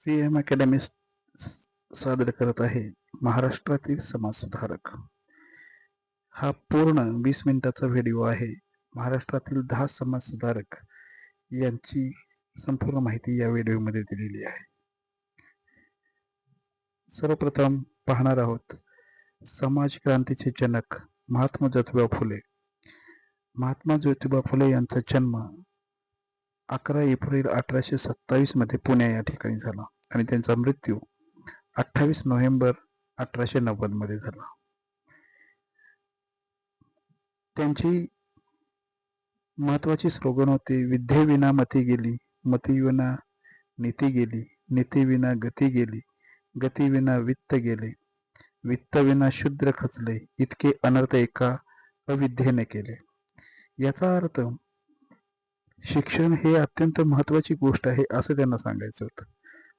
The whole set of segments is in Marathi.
CM अकॅडमी सादर करत आहे महाराष्ट्रातील समाजसुधारक. हा पूर्ण 20 मिनिटाचा व्हिडिओ आहे. महाराष्ट्रातील 10 समाजसुधारक यांची संपूर्ण माहिती या व्हिडिओमध्ये दिलेली आहे. सर्वप्रथम पाहणार आहोत समाज क्रांतीचे जनक महात्मा ज्योतिबा फुले. महात्मा ज्योतिबा फुले यांचा जन्म 11 एप्रिल 1827 मध्ये पुणे या ठिकाणी झाला आणि त्यांचा मृत्यू 28 नोव्हेंबर 1890 मध्ये झाला. त्यांची महत्वाची स्लोगन होती, विद्येविना मती गेली, मतीविना नीती गेली, नीतीविना गती गेली, गतीविना वित्त गेले, वित्तविना शूद्र खचले, इतके अनर्थ एका अविद्येने केले. याचा अर्थ शिक्षण हे अत्यंत महत्वाची गोष्ट आहे असं त्यांना सांगायचं होतं.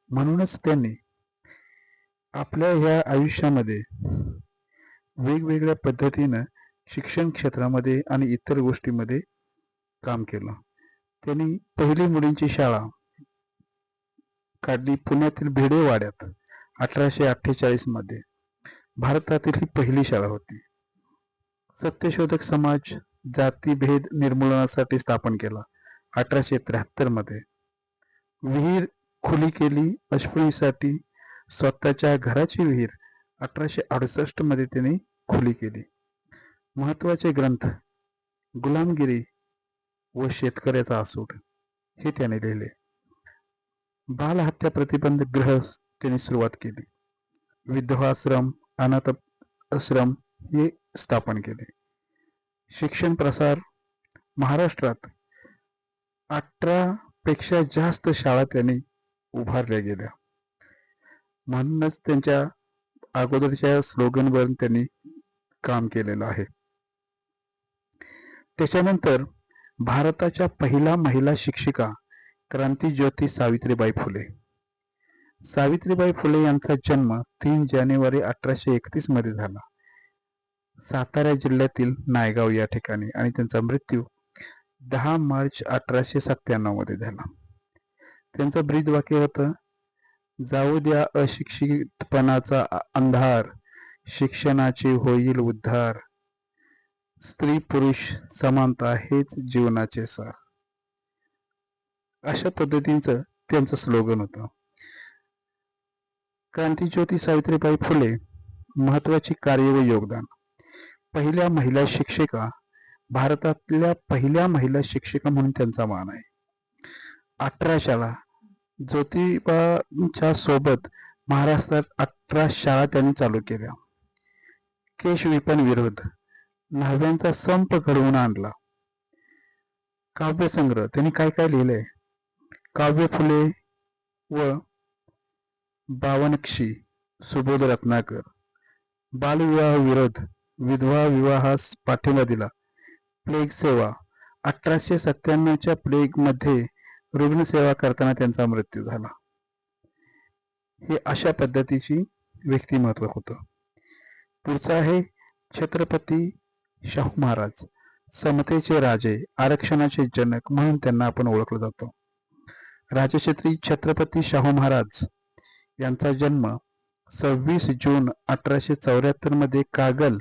म्हणूनच त्यांनी आपल्या ह्या आयुष्यामध्ये वेगवेगळ्या पद्धतीनं शिक्षण क्षेत्रामध्ये आणि इतर गोष्टीमध्ये काम केलं. त्यांनी पहिली मुलींची शाळा काढली पुण्यातील भिडेवाड्यात 1848 मध्ये. भारतातील ही पहिली शाळा होती. सत्यशोधक समाज जातीभेद निर्मूलनासाठी स्थापन केला 1873 मध्ये. विहीर खुली केली अस्पृश्यांसाठी. स्वतःच्या घराची विहीर 1868 मध्ये त्यांनी खुली केली. महत्वाचे ग्रंथ गुलामगिरी व शेतकऱ्याचा असूड हे त्याने लिहिले. बालहत्या प्रतिबंध गृह त्यांनी सुरुवात केली. विधवाश्रम, अनाथ आश्रम हे स्थापन केले. शिक्षण प्रसार महाराष्ट्रात 18 पेक्षा जास्त शाळा त्यांनी उभारल्या गेल्या. म्हणूनच त्यांच्या अगोदरच्या स्लोगनवर त्यांनी काम केलेलं आहे. त्याच्यानंतर भारताच्या पहिला महिला शिक्षिका क्रांतीज्योती सावित्रीबाई फुले. सावित्रीबाई फुले यांचा जन्म 3 जानेवारी 1831 मध्ये झाला सातारा जिल्ह्यातील नायगाव या ठिकाणी आणि त्यांचा मृत्यू 10 मार्च 1897 मध्ये झाला. त्यांचं ब्रीदवाक्य होतं, जाऊ द्या अशिक्षितपणाचा अंधार, शिक्षणाचे होईल उद्धार, स्त्री पुरुष समानता हेच जीवनाचे सार. अशा पद्धतीचं त्यांचं स्लोगन होतं. क्रांतीज्योती सावित्रीबाई फुले महत्वाची कार्य व योगदान. पहिल्या महिला शिक्षिका, भारतातल्या पहिल्या महिला शिक्षिका म्हणून त्यांचा मान आहे. 18 शाळा, ज्योतिबाच्या सोबत महाराष्ट्रात 18 शाळा त्यांनी चालू केल्या. केश विपण विरोध, न्हाव्यांचा संप घडवून आणला. काव्यसंग्रह त्यांनी काय काय लिहिलंय, काव्य फुले व बावनक्षी सुबोध रत्नाकर. बालविवाह विरोध, विधवा विवाहास पाठिंबा दिला. प्लेग सेवा, 1897च्या प्लेग मध्ये रुग्णसेवा करताना त्यांचा मृत्यू झाला. हे अशा पद्धतीची व्यक्तिमत्व होतं. पुढचं आहे छत्रपती शाहू महाराज. समतेचे राजे, आरक्षणाचे जनक म्हणून त्यांना आपण ओळखलं जातो. राजश्री छत्रपती शाहू महाराज यांचा जन्म 26 जून 1874 मध्ये कागल,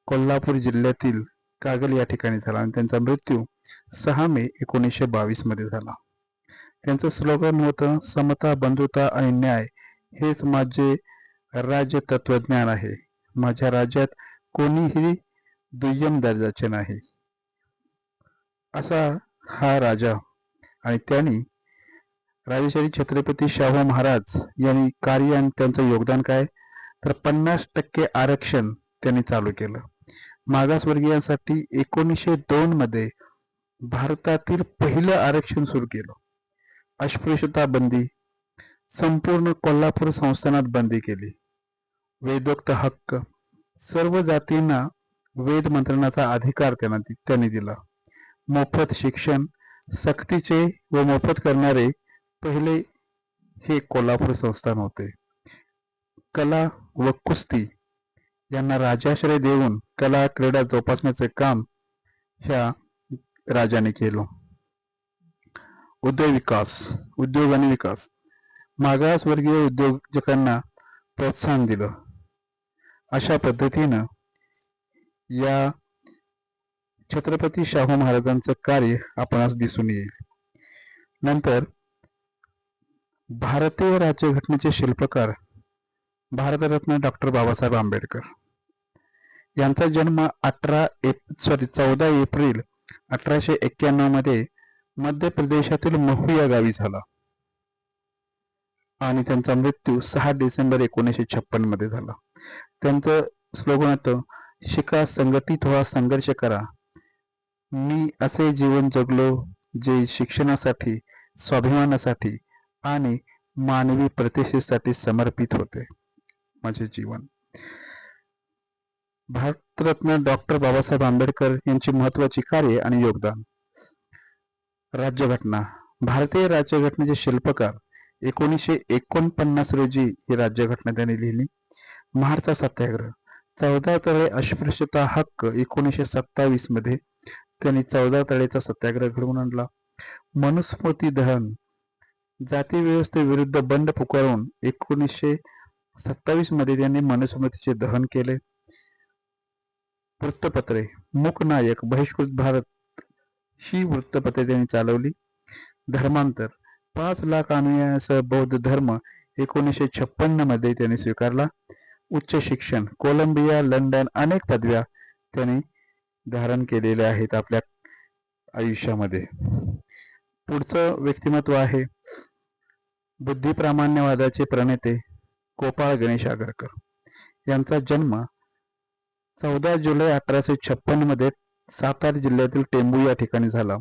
कोल्हापूर जिल्ह्यातील कागल या ठिकाणी झाला आणि त्यांचा मृत्यू 6 मे 1922 मध्ये झाला. त्यांचं स्लोगन होतं, समता, बंधुता आणि न्याय हेच माझे राज्य तत्वज्ञान आहे. माझ्या राज्यात कोणीही दुय्यम दर्जाचे नाही. असा हा राजा. आणि त्यांनी राजश्री छत्रपती शाहू महाराज यांनी कार्य आणि त्यांचं योगदान काय तर 50% आरक्षण त्यांनी चालू केलं. मागासवर्गीयांसाठी 1902 मध्ये भारतातील पहिलं आरक्षण सुरू केलं. अस्पृश्यता बंदी, संपूर्ण कोल्हापूर संस्थानात बंदी केली. वेदोक्त हक्क, सर्व जातींना वेद मंत्रणाचा अधिकार त्यांनी दिला. मोफत शिक्षण, सक्तीचे व मोफत करणारे पहिले हे कोल्हापूर संस्थान होते. कला व कुस्ती यांना राजाश्रय देऊन कला क्रीडा जोपासण्याचे काम ह्या राजाने केलं. उद्योग आणि विकास, मागासवर्गीय उद्योजकांना प्रोत्साहन दिलं. अशा पद्धतीनं या छत्रपती शाहू महाराजांचं कार्य आपणास दिसून येईल. नंतर भारतीय राज्यघटनेचे शिल्पकार भारतरत्न डॉक्टर बाबासाहेब आंबेडकर यांचा जन्म 14 एप्रिल 1891 मध्ये मध्य प्रदेशातील महू या गावी झाला आणि त्यांचा मृत्यू 6 डिसेंबर 1956 मध्ये झाला. त्यांचं स्लोगन होतं, शिका, संघटित व्हा, संघर्ष करा. मी असे जीवन जगलो जे शिक्षणासाठी, स्वाभिमानासाठी आणि मानवी प्रतिष्ठेसाठी समर्पित होते. माझे जीवन. भारतरत्न डॉक्टर बाबासाहेब आंबेडकर यांची महत्वाची कार्य आणि योगदान. राज्यघटना. भारतीय राज्यघटनेचे शिल्पकार 1949 रोजी ही राज्यघटना त्यांनी लिहिली. महारचा सत्याग्रह. 14 तळे अस्पृश्यता हक्क 1927 मध्ये त्यांनी 14 तळेचा सत्याग्रह घडवून आणला. मनुस्मृती दहन. जाती व्यवस्थेविरुद्ध बंड पुकारून 1927 मध्ये त्यांनी मनुस्मृतीचे दहन केले. वृत्तपत्रे. मूकनायक, बहिष्कृत भारत ही वृत्तपत्रे त्यांनी चालवली. धर्मांतर. 5 लाख अनुयायांसह बौद्ध धर्म 1956 मध्ये त्यांनी स्वीकारला. उच्च शिक्षण. कोलंबिया, लंडन अनेक पदव्या त्यांनी धारण केलेल्या आहेत आपल्या आयुष्यामध्ये. पुढचं व्यक्तिमत्व आहे बुद्धिप्रामाण्यवादाचे प्रणेते गोपाळ गणेश आगरकर. यांचा जन्म 14 जुलै 1856 मध्ये सातारा जिल्ह्यातील टेंभू या ठिकाणी झाला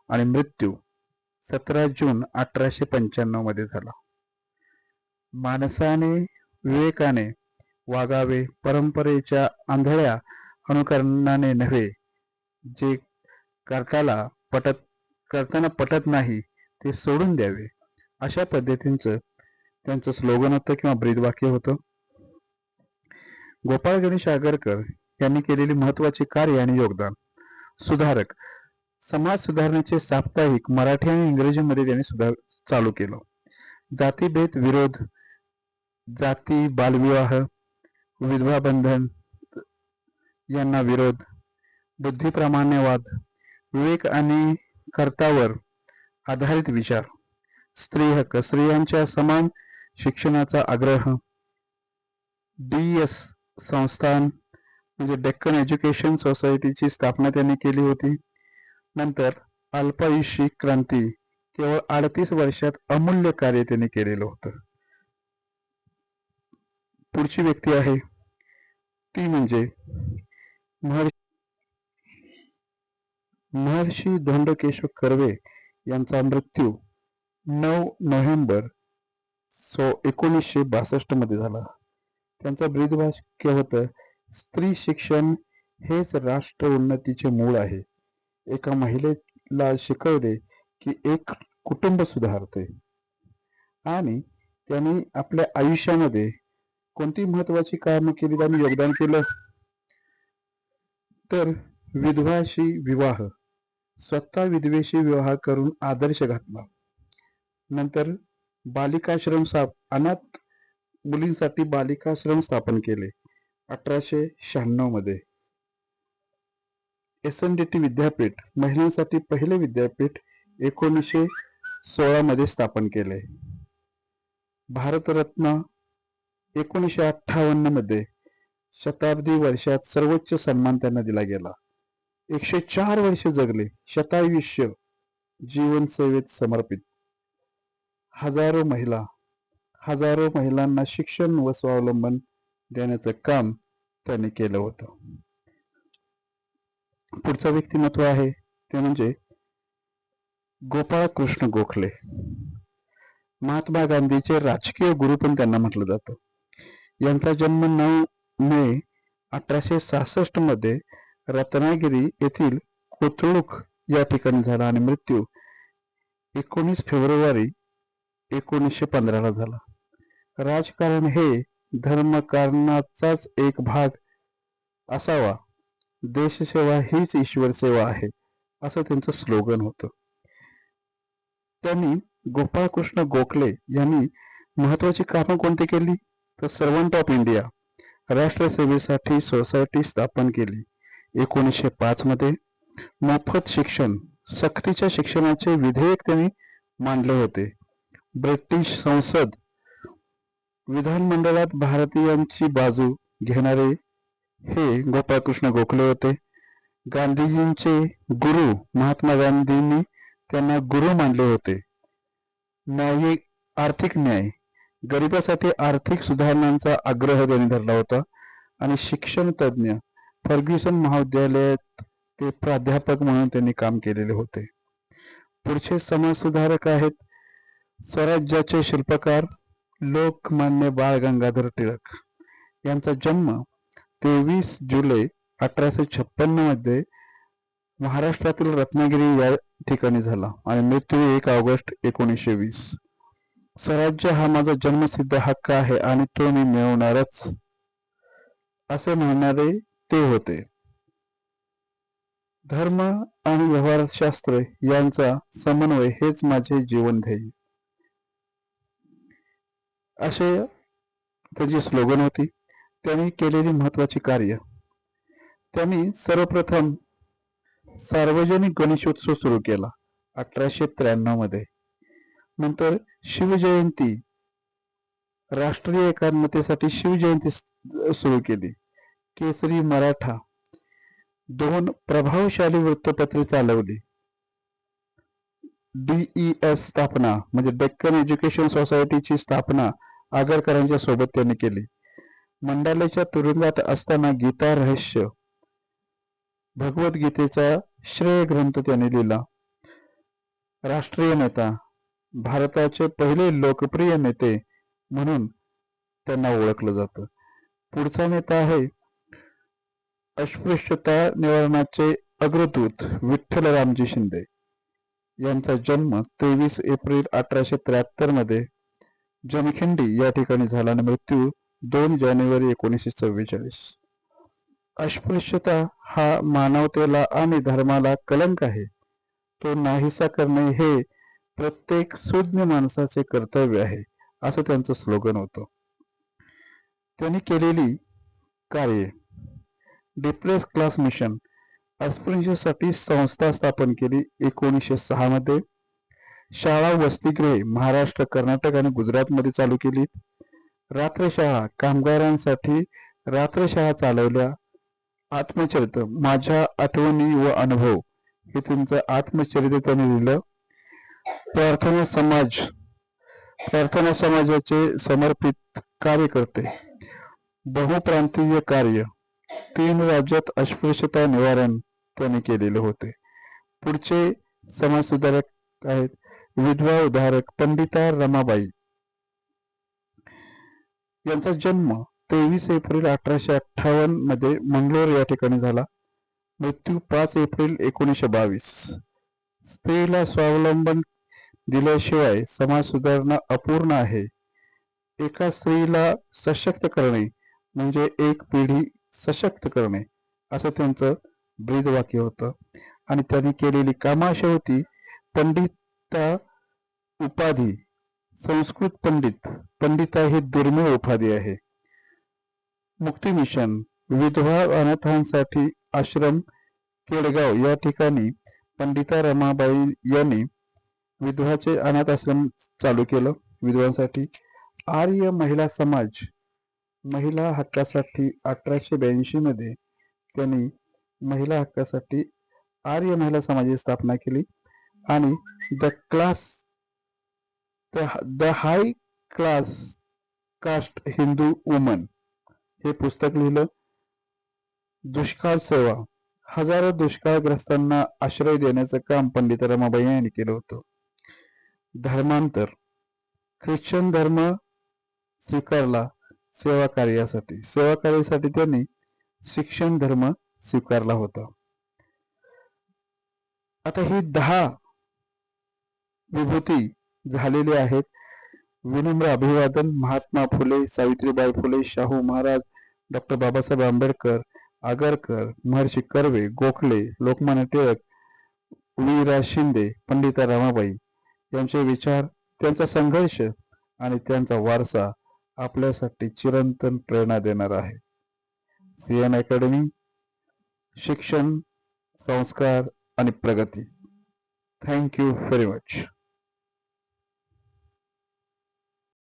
आणि मृत्यू 17 जून 1895 मध्ये झाला. माणसाने विवेकाने वागावे, परंपरेच्या आंधळ्या अनुकरणाने नव्हे. जे करताना पटत नाही ते सोडून द्यावे. अशा पद्धतीचं त्यांचं स्लोगन होतं किंवा ब्रीदवाक्य होतं. गोपाळ गणेश आगरकर यांनी केलेली महत्वाची कार्य आणि योगदान. सुधारक. समाज सुधारणेचे साप्ताहिक मराठी आणि इंग्रजीमध्ये त्यांनी चालू केलं. जातीभेद विरोध, जाती, बालविवाह, विधवा बंधन यांना विरोध, बुद्धिप्रामाण्यवाद, विवेक आणि कर्त्यावर आधारित विचार, स्त्री हक्क, स्त्रियांच्या समान शिक्षणाचा आग्रह, DS संस्थान म्हणजे डेक्कन एज्युकेशन सोसायटीची स्थापना त्यांनी केली होती. नंतर अल्पायुषी क्रांती. केवळ 38 वर्षात अमूल्य कार्य त्यांनी केलेलं होतं. पुढची व्यक्ती आहे ती म्हणजे महर्षी धोंडकेश्वर कर्वे यांचा मृत्यू 9 नोव्हेंबर 1962 मध्ये झाला. त्यांचं ब्रीदवाक्य होतं, स्त्री शिक्षण हेच राष्ट्र उन्नतीचे मूळ आहे. एका महिलेला शिकवले की एक कुटुंब सुधारते. आणि त्यांनी आपल्या आयुष्यामध्ये कोणती महत्वाची कामं केली आणि योगदान केलं तर विधवाशी विवाह, स्वतः विधवेशी विवाह करून आदर्श घातला. नंतर बालिकाश्रम अनाथ मुलींसाठी बालिकाश्रम स्थापन केले 1896 मध्ये. SNDT विद्यापीठ, महिलांसाठी पहिले विद्यापीठ 1916 मध्ये स्थापन केले. भारतरत्न 1958 मध्ये शताब्दी वर्षात सर्वोच्च सन्मान त्यांना दिला गेला. 104 वर्षे जगले. शतायुष्य जीवन सेवेत समर्पित. हजारो महिलांना शिक्षण व स्वावलंबन देण्याचं काम त्यांनी केलं होतं. पुढचं व्यक्तिमत्व आहे ते म्हणजे गोपाळ कृष्ण गोखले. महात्मा गांधीचे राजकीय गुरु पण त्यांना म्हटलं जातं. यांचा जन्म 9 मे 1866 मध्ये रत्नागिरी येथील कोथरूड या ठिकाणी झाला आणि मृत्यू 19 फेब्रुवारी 1915 ला झाला. राजकारण हे धर्मकारणाचाच एक भाग असावा. देशसेवा हीच ईश्वर सेवा आहे असं त्यांचं स्लोगन होतं. त्यांनी गोपाळकृष्ण गोखले यांनी महत्वाची कामं कोणती केली? तर सर्वंट ऑफ इंडिया राष्ट्रसेवेसाठी सोसायटी स्थापन केली. 1905 मध्ये मोफत शिक्षण, सक्तीच्या शिक्षणाचे विधेयक त्यांनी मांडले होते. ब्रिटिश संसद विधानमंडळात भारतीयांची बाजू घेणारे हे गोपाळकृष्ण गोखले होते. गांधीजींचे गुरु महात्मा गांधींनी त्यांना गुरु मानले होते. आर्थिक न्याय, गरिबासाठी आर्थिक सुधारणांचा आग्रह त्यांनी धरला होता आणि शिक्षण तज्ञ फर्ग्युसन महाविद्यालयात ते प्राध्यापक म्हणून त्यांनी काम केलेले होते. पुढचे समाजसुधारक आहेत स्वराज्याचे शिल्पकार लोकमान्य बाळ गंगाधर टिळक. यांचा जन्म 23 जुलै 1856 मध्ये महाराष्ट्रातील रत्नागिरी या ठिकाणी झाला आणि मृत्यू 1 ऑगस्ट 1920. स्वराज्य हा माझा जन्मसिद्ध हक्क आहे आणि तो मी मिळवणारच असे म्हणणारे ते होते. धर्म आणि व्यवहारशास्त्र यांचा समन्वय हेच माझे जीवन ध्येय असे त्याची स्लोगन होती. त्यांनी केलेली महत्वाची कार्य, त्यांनी सर्वप्रथम सार्वजनिक गणेशोत्सव सुरू केला 1893 मध्ये. नंतर शिवजयंती, राष्ट्रीय एकात्मतेसाठी शिवजयंती सुरू केली. केसरी मराठा, 2 प्रभावशाली वृत्तपत्रे चालवली. DES स्थापना म्हणजे डेक्कन एज्युकेशन सोसायटीची स्थापना आगरकरांच्या सोबत त्यांनी केली. मंडालेच्या तुरुंगात असताना गीता रहस्य भगवद्गीतेचा श्रेय ग्रंथ त्यांनी लिहिला. राष्ट्रीय नेता, भारताचे पहिले लोकप्रिय नेते म्हणून त्यांना ओळखलं जातं. पुढचा नेता आहे अस्पृश्यता निवारणाचे अग्रदूत विठ्ठल रामजी शिंदे. यांचा जन्म 23 एप्रिल 1873 मध्ये जमखिंडी या ठिकाणी झाला आणि मृत्यू 2 जानेवारी 1944. अस्पृश्यता हा मानवतेला आणि धर्माला कलंक आहे. तो नाहीसा करणे हे प्रत्येक सुज्ञ माणसाचे कर्तव्य आहे असं त्यांचं स्लोगन होतं. त्यांनी केलेली कार्ये, डिप्रेस क्लास मिशन, अस्पृश्यांसाठी संस्था स्थापन केली 1906 मध्ये. शाळा वसतिगृहे महाराष्ट्र, कर्नाटक आणि गुजरात मध्ये चालू केली. रात्रशाळा, कामगारांसाठी रात्रशाळा चालवल्या. आत्मचरित्र, माझ्या आठवणी व अनुभव हे त्यांचं आत्मचरित्र त्यांनी लिहिलं. प्रार्थना समाजाचे समर्पित कार्यकर्ते, बहुप्रांतीय कार्य, 3 राज्यात अस्पृश्यता निवारण त्यांनी केलेले होते. पुढचे समाजसुधारक आहेत विधवा उद्धारक पंडिता रमाबाई. यांचा जन्म 23 एप्रिल 1858 मध्ये मंगलोर या ठिकाणी झाला. मृत्यू 5 एप्रिल 1922. स्त्रीला स्वावलंबन दिल्याशिवाय समाज सुधारणा अपूर्ण आहे. एका स्त्रीला सशक्त करणे म्हणजे एक पिढी सशक्त करणे असं त्यांचं ब्रीदवाक्य होतं. आणि त्यांनी केलेली कामं अशी होती. पंडिता उपाधी, संस्कृत पंडित, पंडिता ही दुर्मिळ उपाधी आहे. मुक्ती मिशन, विधवा अनाथांसाठी आश्रम केडगाव या ठिकाणी पंडिता रमाबाई यांनी विधवाचे अनाथ आश्रम चालू केलं विधवांसाठी. आर्य महिला समाज, महिला हक्कासाठी 1882 मध्ये त्यांनी महिला हक्कासाठी आर्य महिला समाजाची स्थापना केली. आणि the high class caste Hindu woman हे पुस्तक लिहिलं. दुष्काळ सेवा, हजारो दुष्काळग्रस्तांना आश्रय देण्याचं काम पंडित रमाबाई यांनी केलं होतं. धर्मांतर, ख्रिश्चन धर्म स्वीकारला सेवा कार्यासाठी त्यांनी शिक्षण धर्म स्वीकारला होता. आता ही 10 विभूती झालेली आहेत. विनम्र अभिवादन Mahatma Phule, Savitribai Phule, Shahu Maharaj, doctor Babasaheb Ambedkar, Agarkar, Maharshi Karve, Gokhale, Lokmanya Tilak, V R Shinde, Pandita Ramabai यांचे विचार, त्यांचा संघर्ष आणि त्यांचा वारसा आपल्यासाठी चिरंतन प्रेरणा देणार आहे. CN अकॅडमी, शिक्षण, संस्कार आणि प्रगती. Thank you very much.